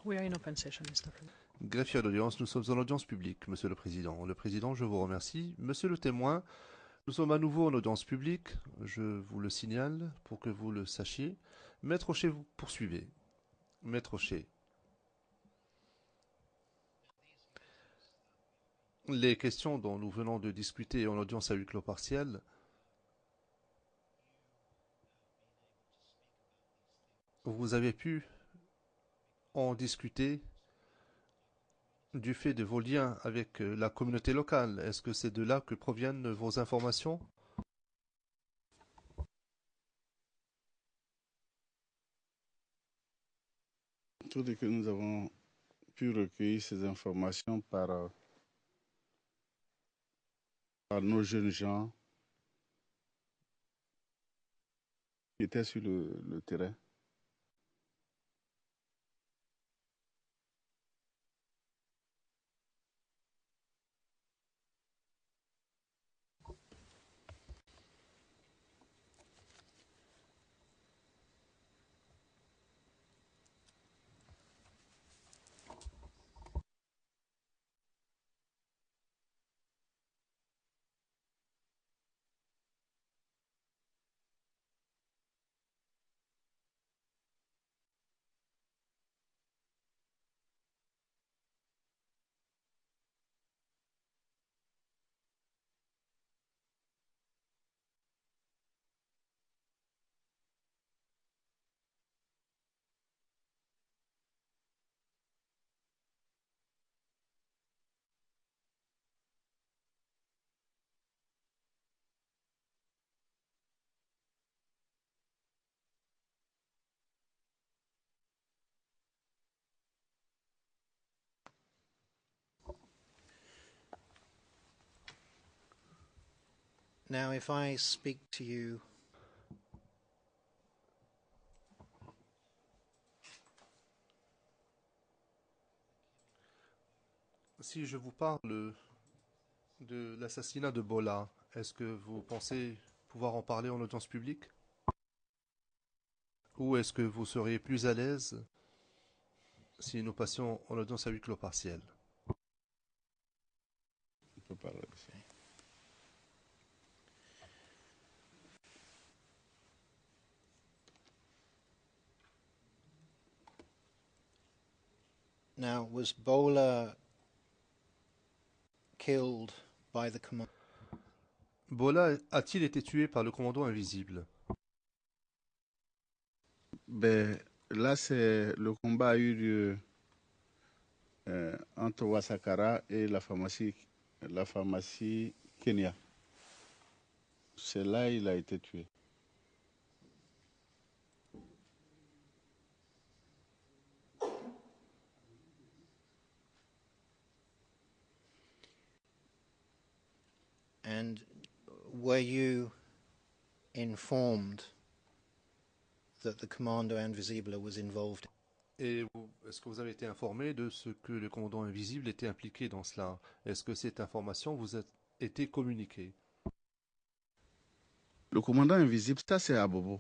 We are in open session, Mr. President. Greffier d'audience, nous sommes en audience publique, Monsieur le Président. Le Président, je vous remercie. Monsieur le témoin, nous sommes à nouveau en audience publique, je vous le signale pour que vous le sachiez. Maître Rocher, vous poursuivez. Maître Rocher. Les questions dont nous venons de discuter en audience à huis clos partiel, vous avez pu en discuter du fait de vos liens avec la communauté locale. Est-ce que c'est de là que proviennent vos informations? Tout de que nous avons pu recueillir ces informations par nos jeunes gens qui étaient sur le terrain. Now, if I speak to you Si je vous parle de l'assassinat de Bola, est-ce que vous pensez pouvoir en parler en audience publique? Ou est-ce que vous seriez plus à l'aise si nous passions en audience à huis clos partiel? On peut parler de ça. now, was Bola killed by the command? Bola a-t-il été tué par le commandant invisible? Ben, là, le combat a eu lieu entre Wasakara et la pharmacie Kenya. C'est là qu'il a été tué. And were you informed that the Commando Invisible was involved? Et est-ce que vous avez été informé de ce que le commandant invisible était impliqué dans cela? Est-ce que cette information vous a été communiquée? Le commandant invisible, ça c'est Abobo.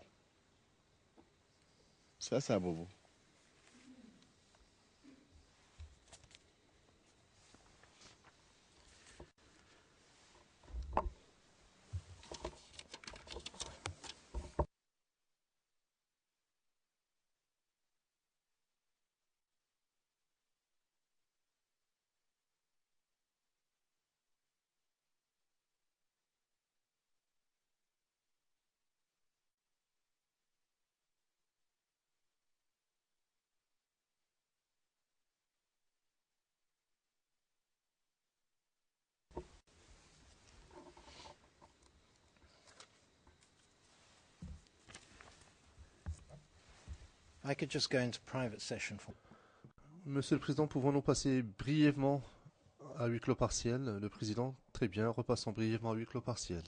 Ça c'est Abobo. I could just go into private session for. Monsieur le Président, pouvons-nous passer brièvement à huis clos partiel? Le Président, très bien, repassons brièvement à huis clos partiel.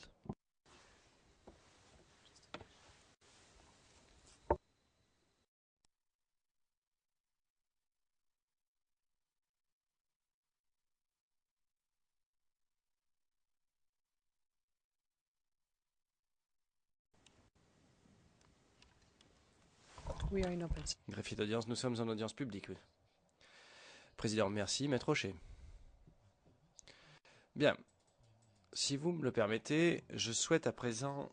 We are in open session. Greffier d'audience, nous sommes en audience publique, oui. Président, merci. Maître Rocher. Bien. Si vous me le permettez, je souhaite à présent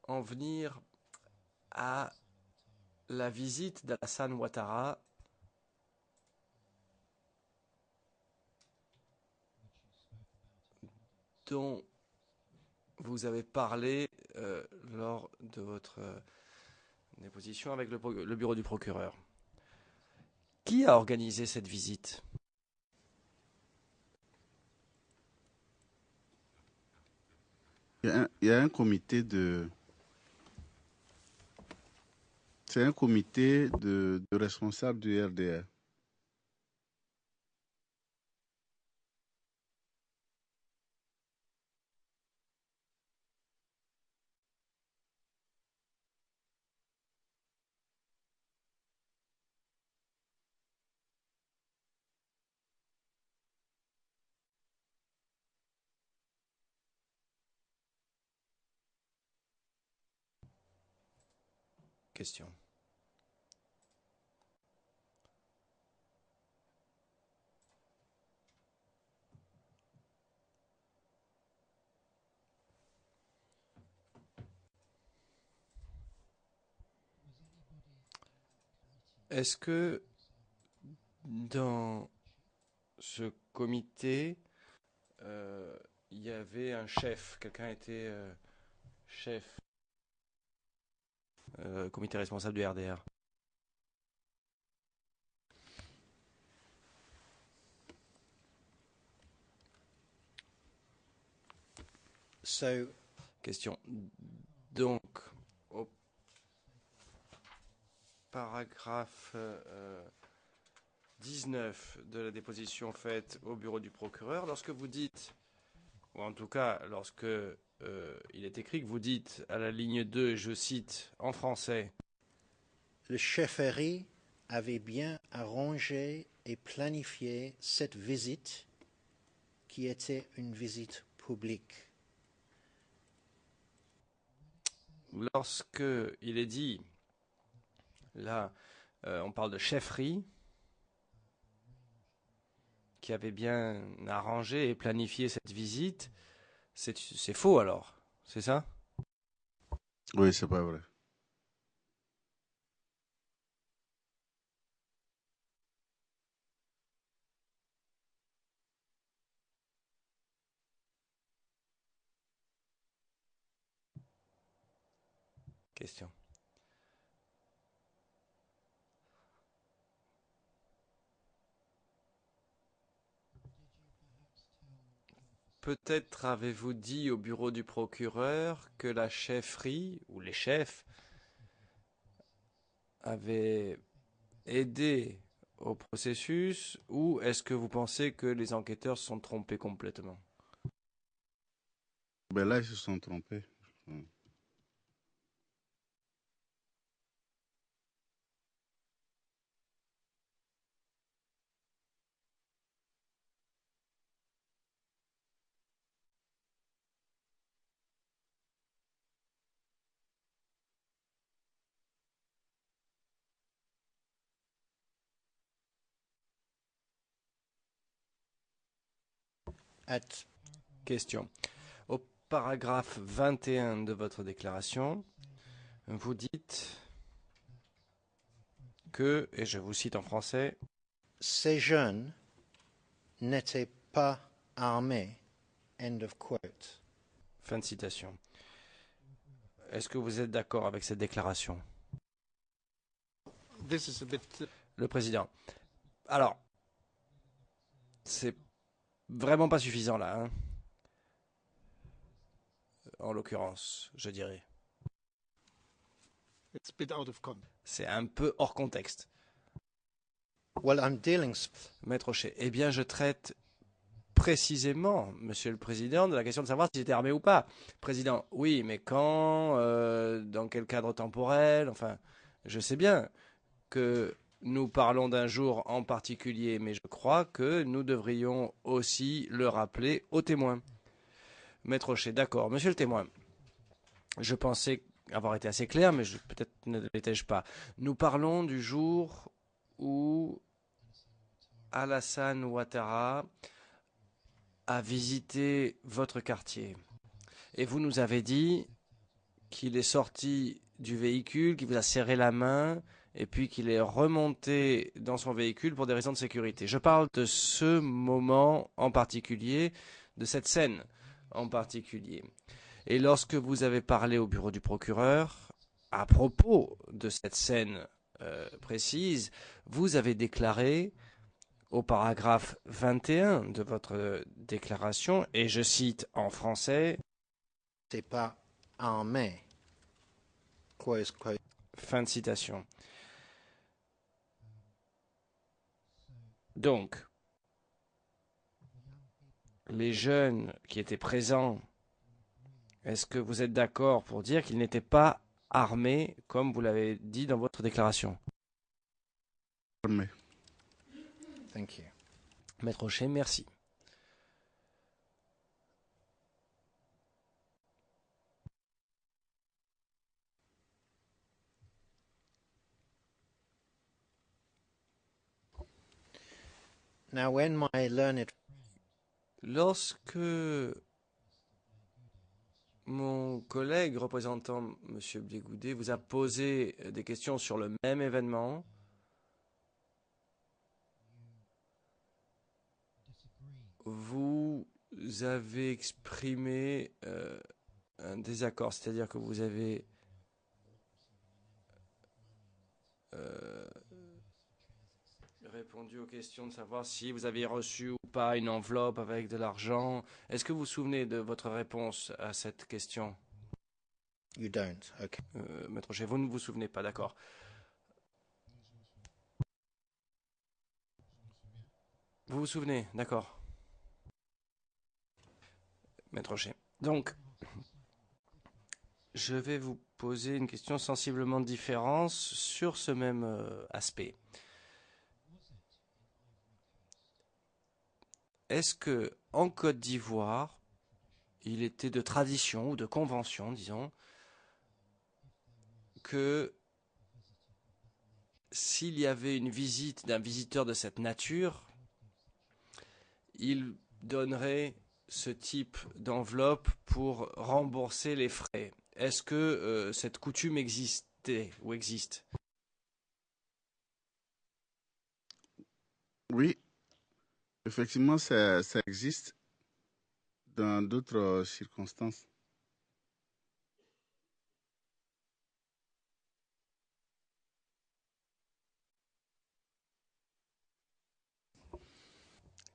en venir à la visite d'Alassane Ouattara dont vous avez parlé lors de votre déposition avec le bureau du procureur. Qui a organisé cette visite? Il y a un comité de... C'est un comité de responsables du RDR. Question. Est-ce que dans ce comité, il y avait un chef, quelqu'un était chef, comité responsable du RDR? So, Question. Donc, au paragraphe 19 de la déposition faite au bureau du procureur, lorsque vous dites, ou en tout cas lorsque il est écrit que vous dites à la ligne 2, je cite en français, le chefferie avait bien arrangé et planifié cette visite qui était une visite publique. lorsque il est dit, là, on parle de chefferie, qui avait bien arrangé et planifié cette visite, c'est faux alors, c'est ça? Oui, c'est pas vrai. Question. Peut-être avez-vous dit au bureau du procureur que la chefferie, ou les chefs, avaient aidé au processus, ou est-ce que vous pensez que les enquêteurs se sont trompés complètement? Ben là, ils se sont trompés. Question. Au paragraphe 21 de votre déclaration, vous dites que, et je vous cite en français, ces jeunes n'étaient pas armés. End of quote. fin de citation. Est-ce que vous êtes d'accord avec cette déclaration? Le président. Alors, c'est vraiment pas suffisant là, hein, en l'occurrence, je dirais. C'est un peu hors contexte. Well, I'm dealing. Maître Rocher, eh bien, je traite précisément, Monsieur le Président, de la question de savoir si j'étais armé ou pas. Président, oui, mais quand, dans quel cadre temporel, enfin, je sais bien que nous parlons d'un jour en particulier, mais je crois que nous devrions aussi le rappeler aux témoins. Maître Rocher, d'accord. Monsieur le témoin, je pensais avoir été assez clair, mais peut-être ne l'étais-je pas. Nous parlons du jour où Alassane Ouattara a visité votre quartier. Et vous nous avez dit qu'il est sorti du véhicule, qu'il vous a serré la main, et puis qu'il est remonté dans son véhicule pour des raisons de sécurité. Je parle de ce moment en particulier, de cette scène en particulier. Et lorsque vous avez parlé au bureau du procureur, à propos de cette scène précise, vous avez déclaré au paragraphe 21 de votre déclaration, et je cite en français, C'est pas armé. Close quote. fin de citation. Donc, les jeunes qui étaient présents, est-ce que vous êtes d'accord pour dire qu'ils n'étaient pas armés, comme vous l'avez dit dans votre déclaration? Armé. Thank you. Maître Rocher, merci. Now, when my learned Lorsque mon collègue représentant M. Blégoudet vous a posé des questions sur le même événement, vous avez exprimé un désaccord, c'est-à-dire que vous avez répondu aux questions de savoir si vous aviez reçu ou pas une enveloppe avec de l'argent. Est-ce que vous vous souvenez de votre réponse à cette question? you don't. Okay. Maître Rocher, vous ne vous souvenez pas, d'accord. Vous vous souvenez, d'accord. Maître Rocher. Donc, je vais vous poser une question sensiblement différente sur ce même aspect. Est-ce que en Côte d'Ivoire, il était de tradition ou de convention, disons, que s'il y avait une visite d'un visiteur de cette nature, il donnerait ce type d'enveloppe pour rembourser les frais? Est-ce que cette coutume existait ou existe? Oui, effectivement, ça existe dans d'autres circonstances.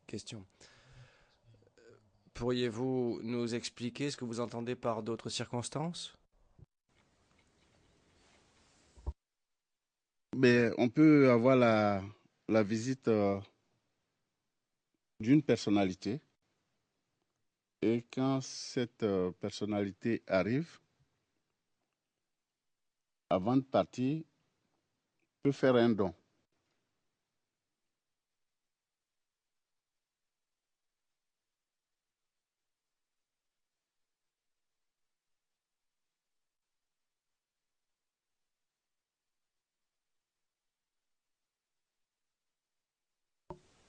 Question. Pourriez-vous nous expliquer ce que vous entendez par d'autres circonstances? Mais on peut avoir la visite d'une personnalité et quand cette personnalité arrive, avant de partir, peut faire un don.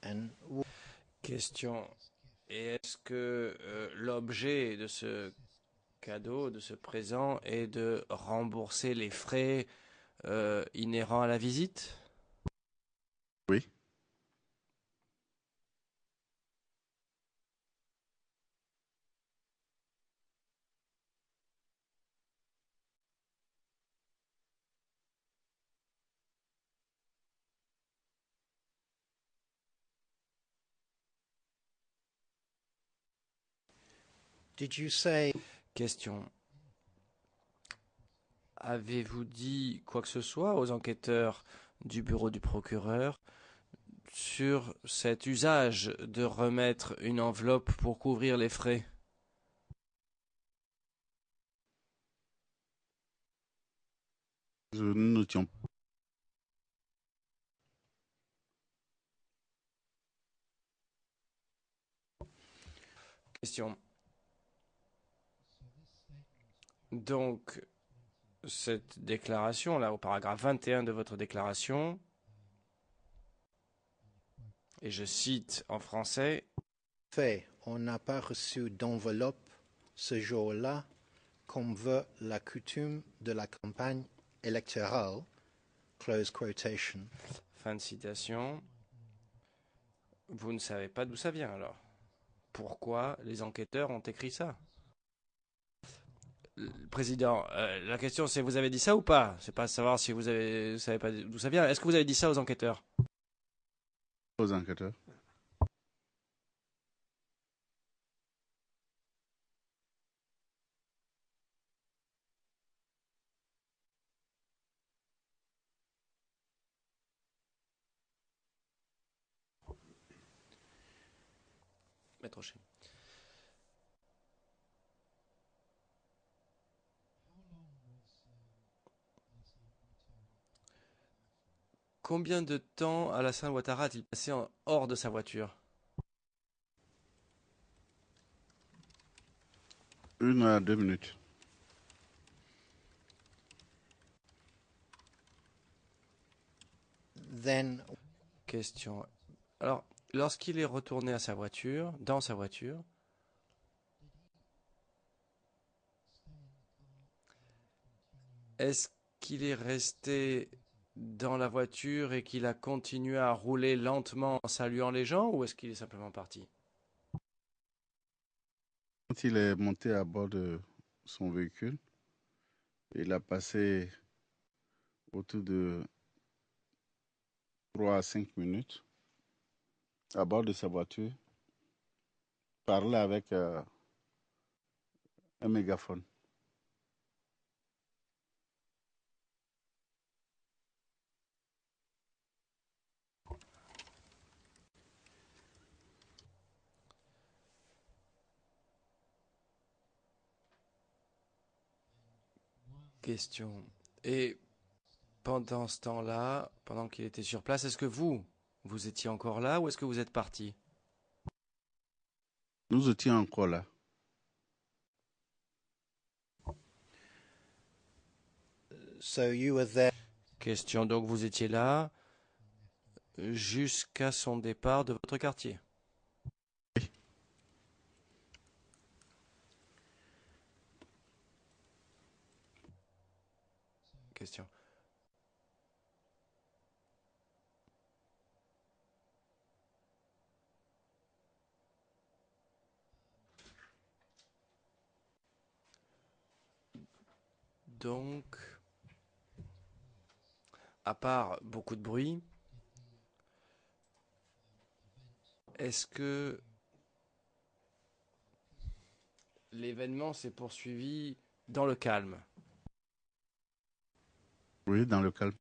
And Question. Et est-ce que l'objet de ce cadeau, de ce présent, est de rembourser les frais inhérents à la visite? Oui. did you say Question. Avez-vous dit quoi que ce soit aux enquêteurs du bureau du procureur sur cet usage de remettre une enveloppe pour couvrir les frais? Nous notions. Question. Donc, cette déclaration, là, au paragraphe 21 de votre déclaration, Et je cite en français, fait, on n'a pas reçu d'enveloppe ce jour-là, comme veut la coutume de la campagne électorale. Close quotation. fin de citation. Vous ne savez pas d'où ça vient alors? Pourquoi les enquêteurs ont écrit ça? Président, la question c'est vous avez dit ça ou pas? C'est pas savoir si vous savez pas d'où ça vient. Est-ce que vous avez dit ça aux enquêteurs? Aux enquêteurs. Maître Rocher. Combien de temps Alassane Ouattara a-t-il passé hors de sa voiture? 1 à 2 minutes. Then, Question. Alors, lorsqu'il est retourné à sa voiture, dans sa voiture, est-ce qu'il est resté dans la voiture et qu'il a continué à rouler lentement en saluant les gens ou est-ce qu'il est simplement parti? Quand il est monté à bord de son véhicule, il a passé autour de 3 à 5 minutes à bord de sa voiture, parler avec un mégaphone. Question. Et pendant ce temps-là, pendant qu'il était sur place, est-ce que vous étiez encore là ou est-ce que vous êtes parti? Nous étions encore là. so you were there Question. Donc vous étiez là jusqu'à son départ de votre quartier. Question. Donc, à part beaucoup de bruit, est-ce que l'événement s'est poursuivi dans le calme? Oui, dans le calme.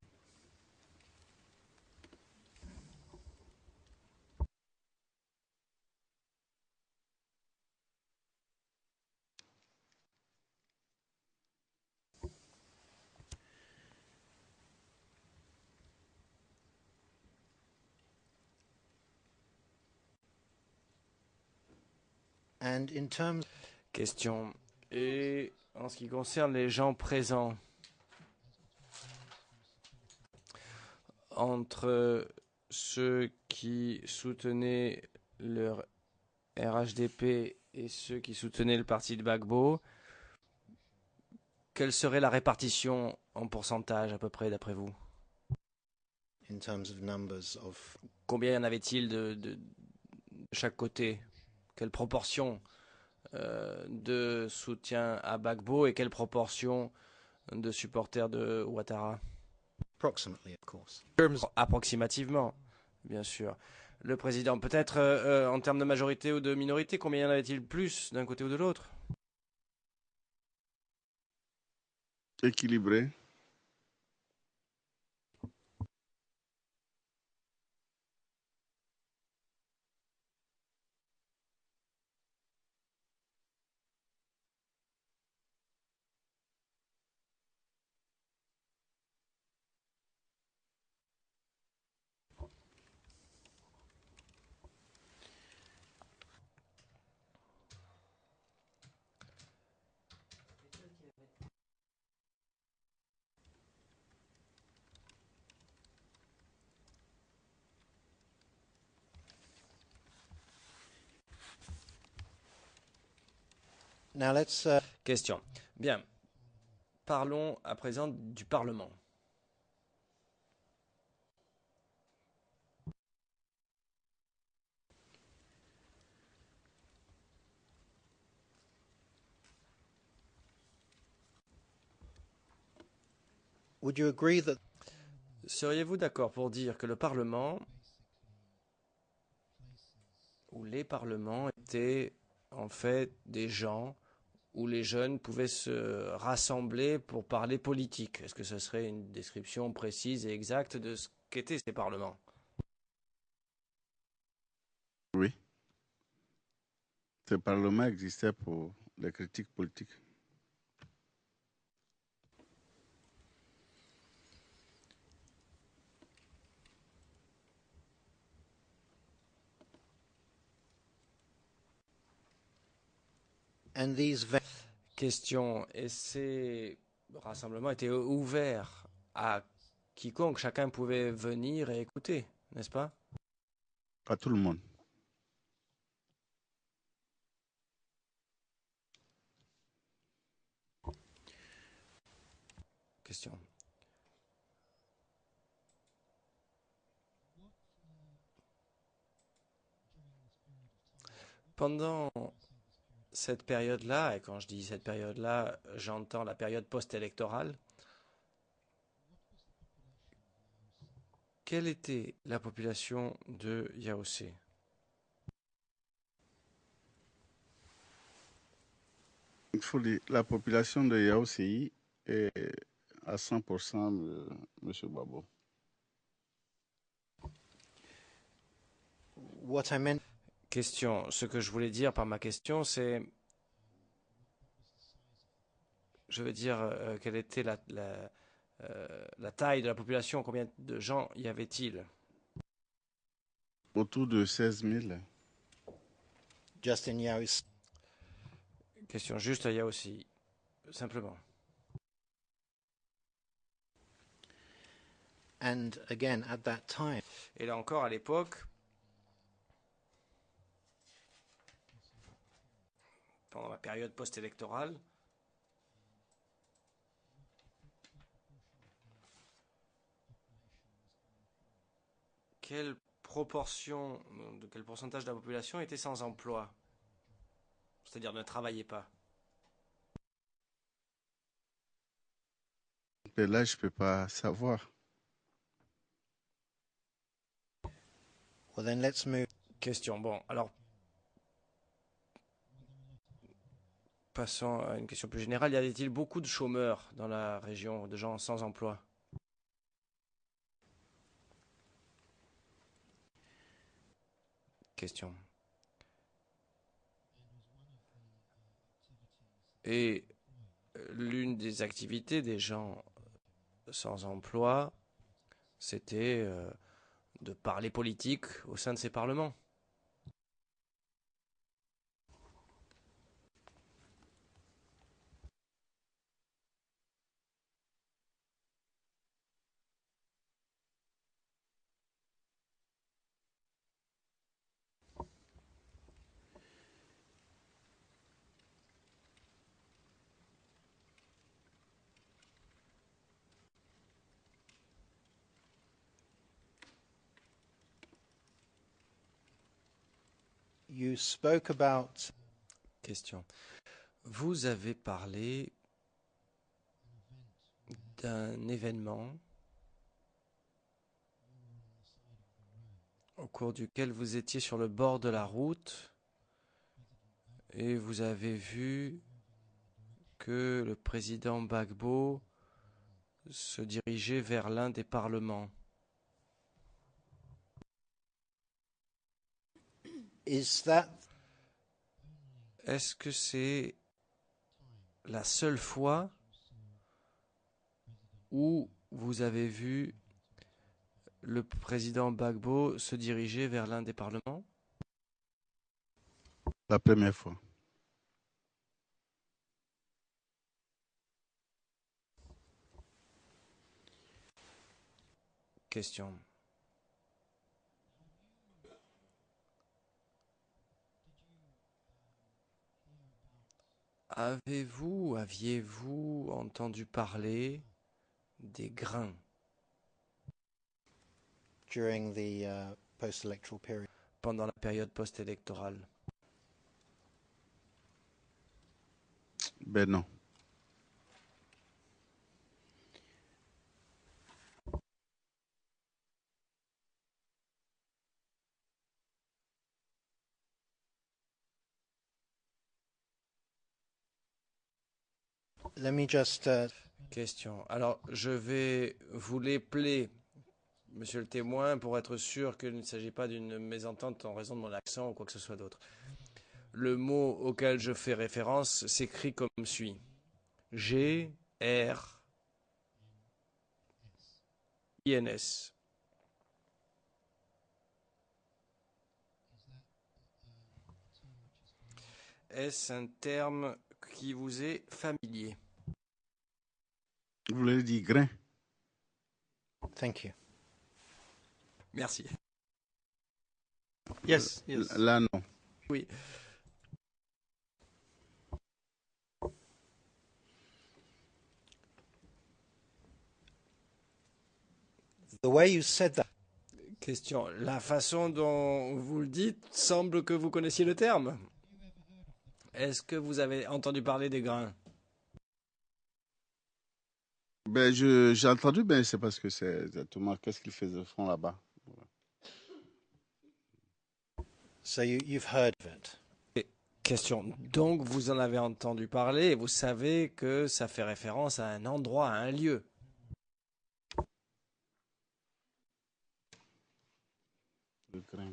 and in terms Question. Et en ce qui concerne les gens présents, entre ceux qui soutenaient le RHDP et ceux qui soutenaient le parti de Gbagbo, quelle serait la répartition en pourcentage à peu près d'après vous? in terms of numbers of Combien y en avait-il de chaque côté? Quelle proportion de soutien à Gbagbo et quelle proportion de supporters de Ouattara? approximately, of course. Approximativement, bien sûr. Le président, peut-être en termes de majorité ou de minorité, combien y en avait-il plus d'un côté ou de l'autre? Équilibré. Now let's Question. Bien. Parlons à présent du Parlement. would you agree that Seriez-vous d'accord pour dire que le Parlement ou les parlements étaient en fait des gens où les jeunes pouvaient se rassembler pour parler politique? Est-ce que ce serait une description précise et exacte de ce qu'étaient ces parlements? Oui. Ce parlement existait pour les critiques politiques. and these Question. Et ces rassemblements étaient ouverts à quiconque, chacun pouvait venir et écouter, n'est-ce pas? Pas tout le monde. Question. Pendant cette période-là, et quand je dis cette période-là, j'entends la période post-électorale, quelle était la population de Yaoundé? Il faut dire, la population de Yaoundé est à 100% de M. Babo. what I meant Question. Ce que je voulais dire par ma question, c'est, je veux dire, quelle était la taille de la population, combien de gens y avait-il? Autour de 16 000. just in Yaoundé. Question juste à Yaoundé, simplement. And again, at that time, Et là encore, à l'époque, pendant la période post-électorale, quelle proportion, de quel pourcentage de la population était sans emploi? C'est-à-dire ne travaillait pas. Et là, je ne peux pas savoir. well then let's move. Question. Bon, alors, passons à une question plus générale. Y avait-il beaucoup de chômeurs dans la région, de gens sans emploi? Question. Et l'une des activités des gens sans emploi, c'était de parler politique au sein de ces parlements. You spoke about Question. Vous avez parlé d'un événement au cours duquel vous étiez sur le bord de la route et vous avez vu que le président Gbagbo se dirigeait vers l'un des parlements. is that Est-ce que c'est la seule fois où vous avez vu le président Gbagbo se diriger vers l'un des parlements? La première fois. Question. Aviez-vous entendu parler des grains during the post-electoral period? pendant la période post-électorale? Ben non. Let me just Question. Alors, je vais vous l'épeler, monsieur le témoin, pour être sûr qu'il ne s'agit pas d'une mésentente en raison de mon accent ou quoi que ce soit d'autre. Le mot auquel je fais référence s'écrit comme suit. G, R, INS. Est-ce un terme qui vous est familier? Vous l'avez dit grain. thank you. Merci. Yes, yes. Là, non. Oui. The way you said that, Question. La façon dont vous le dites semble que vous connaissiez le terme. Est-ce que vous avez entendu parler des grains? Ben, j'ai entendu, ben, c'est parce que c'est exactement qu'est-ce qu'ils font là-bas. so you've heard of it. Question. Donc vous en avez entendu parler et vous savez que ça fait référence à un endroit, à un lieu. Le grain.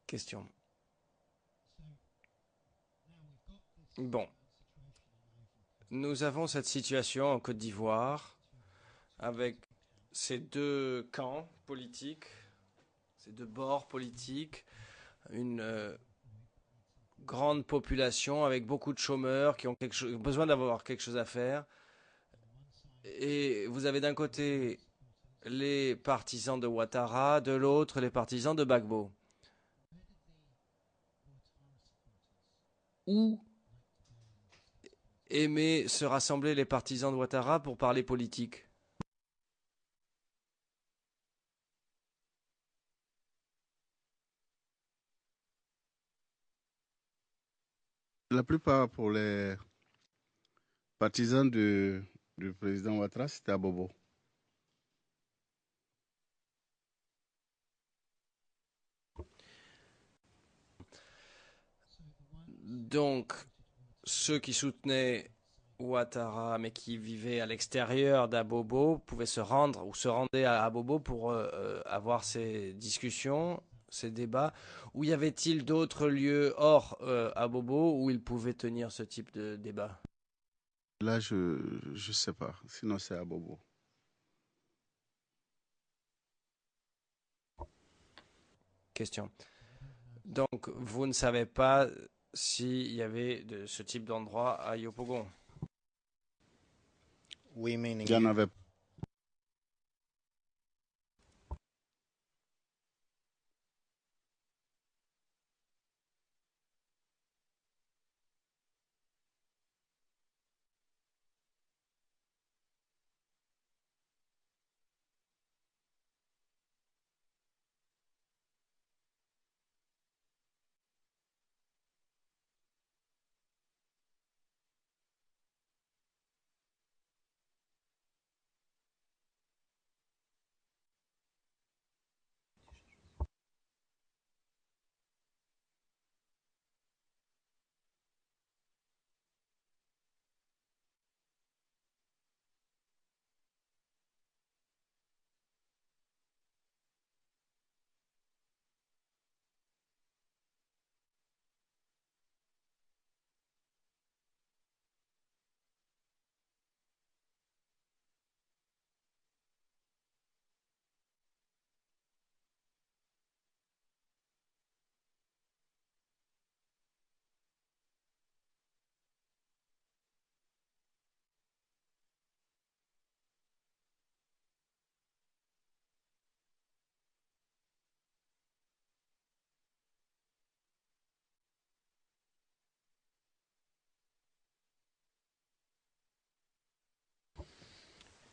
Question. Bon. Nous avons cette situation en Côte d'Ivoire avec ces deux camps politiques, ces deux bords politiques, une grande population avec beaucoup de chômeurs qui ont besoin d'avoir quelque chose à faire. Et vous avez d'un côté les partisans de Ouattara, de l'autre les partisans de Gbagbo. Où aimaient se rassembler les partisans de Ouattara pour parler politique? La plupart pour les partisans du président Ouattara, c'était à Bobo. Donc, ceux qui soutenaient Ouattara, mais qui vivaient à l'extérieur d'Abobo, pouvaient se rendre ou se rendaient à Abobo pour avoir ces discussions, ces débats. Où y avait-il d'autres lieux hors Abobo où ils pouvaient tenir ce type de débat? Là, je sais pas. Sinon, c'est à Bobo. Question. Donc, vous ne savez pas s'il y avait de ce type d'endroit à Yopougon? We meaning Il y en you. avait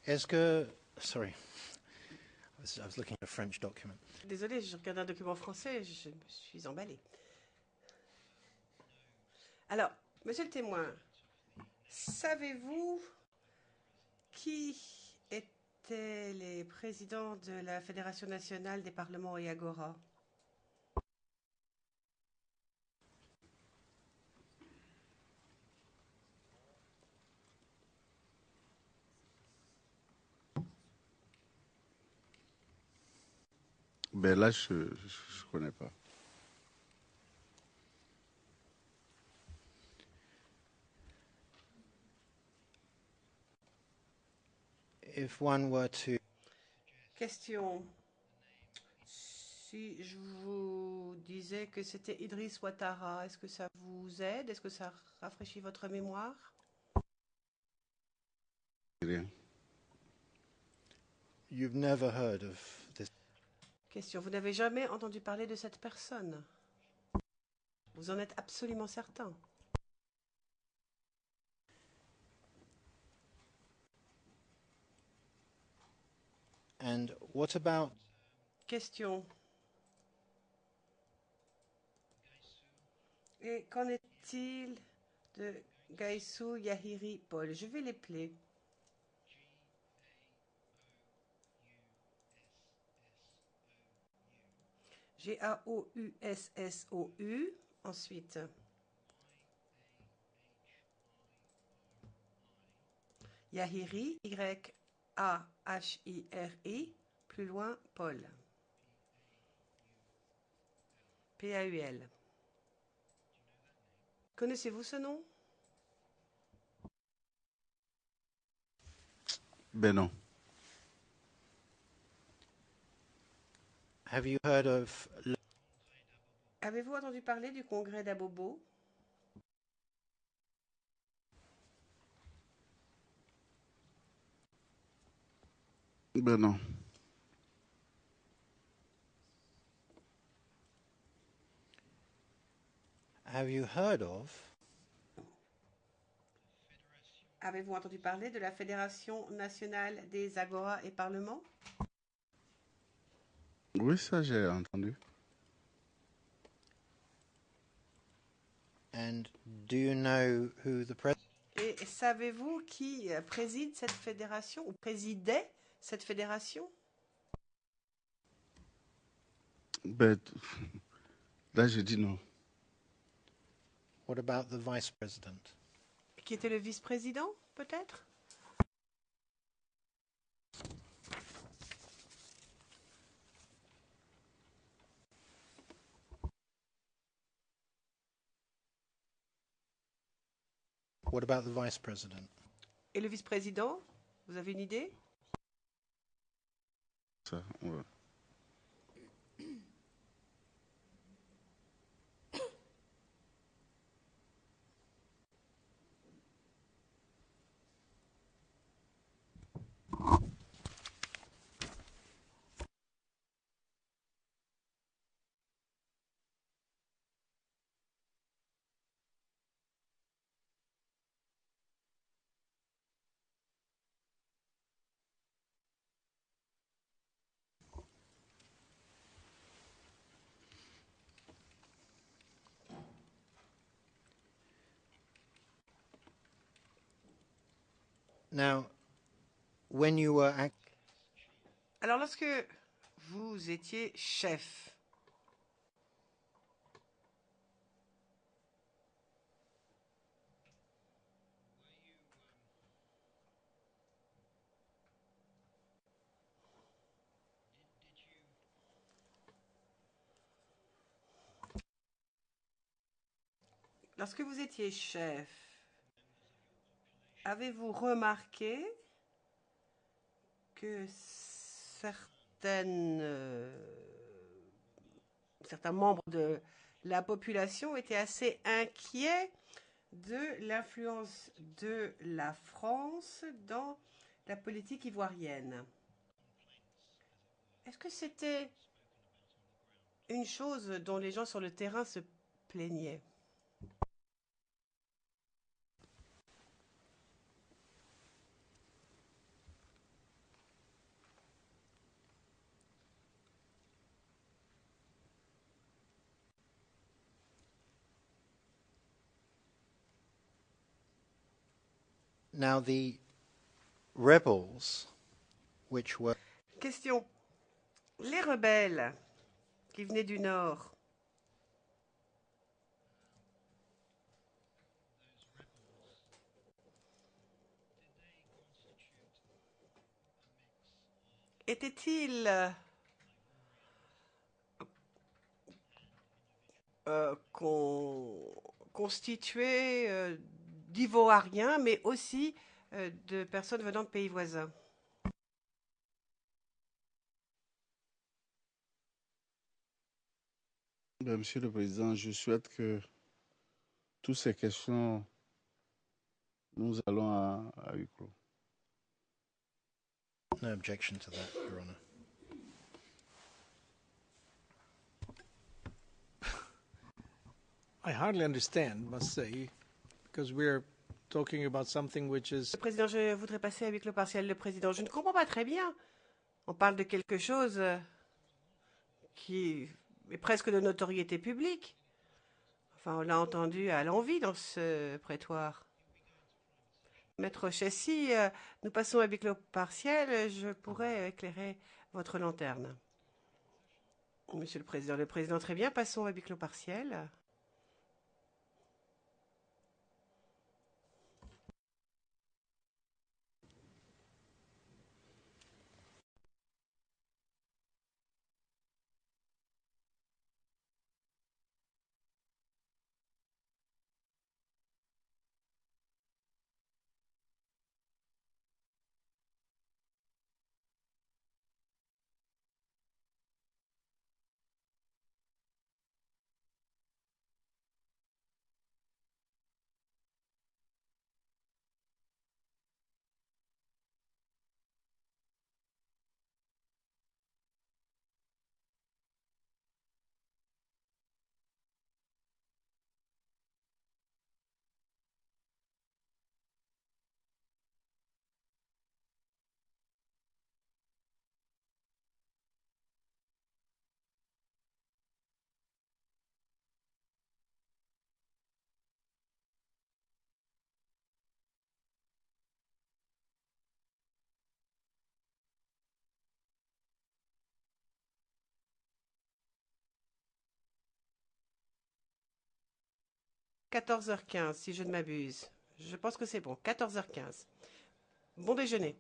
Est-ce que... Sorry. I was looking at a French document. Désolée, je regarde un document français, je me suis emballée. Alors, monsieur le témoin, savez-vous qui étaient les présidents de la Fédération nationale des parlements et Agora? Ben là, je ne connais pas. If one were to... Question. Si je vous disais que c'était Idriss Ouattara, est-ce que ça vous aide? Est-ce que ça rafraîchit votre mémoire? Rien. You've never heard of this? Question. Vous n'avez jamais entendu parler de cette personne? Vous en êtes absolument certain? And what about... Question. Et qu'en est-il de Gaïsou Yahiri Paul? Je vais l'épeler. Gaoussou. Ensuite. Yahiri, Y-A-H-I-R-I. Plus loin, Paul. P-A-U-L. Connaissez-vous ce nom? Ben non. Have you heard of... Avez-vous entendu parler du congrès d'Abobo? Ben non. Have you heard of... Avez-vous entendu parler de la Fédération nationale des Agora et Parlements? Oui, ça j'ai entendu. And do you know who the president... Et savez-vous qui préside cette fédération ou présidait cette fédération? Ben, là, je dis non. What about the vice president? Qui était le vice-président, peut-être? What about the vice president? Et le vice-président, vous avez une idée? Ça, ouais. Now, when you were... Alors, lorsque vous étiez chef, avez-vous remarqué que certains membres de la population étaient assez inquiets de l'influence de la France dans la politique ivoirienne? Est-ce que c'était une chose dont les gens sur le terrain se plaignaient? Now the rebels, which were Question. Les rebelles qui venaient du Nord, étaient-ils constitués d'Ivoiriens, mais aussi de personnes venant de pays voisins? Monsieur le Président, je souhaite que toutes ces questions, nous allons à huis clos. no objection to that, Your Honour. I hardly understand, must say, because we're talking about something which is Le Président, je voudrais passer à huis clos partiel. Le Président, je ne comprends pas très bien. On parle de quelque chose qui est presque de notoriété publique. Enfin, on l'a entendu à l'envi dans ce prétoire. Maître Chessy, nous passons à huis clos partiel. Je pourrais éclairer votre lanterne. Monsieur le Président, très bien, passons à huis clos partiel. – 14h15, si je ne m'abuse. Je pense que c'est bon. 14h15. Bon déjeuner.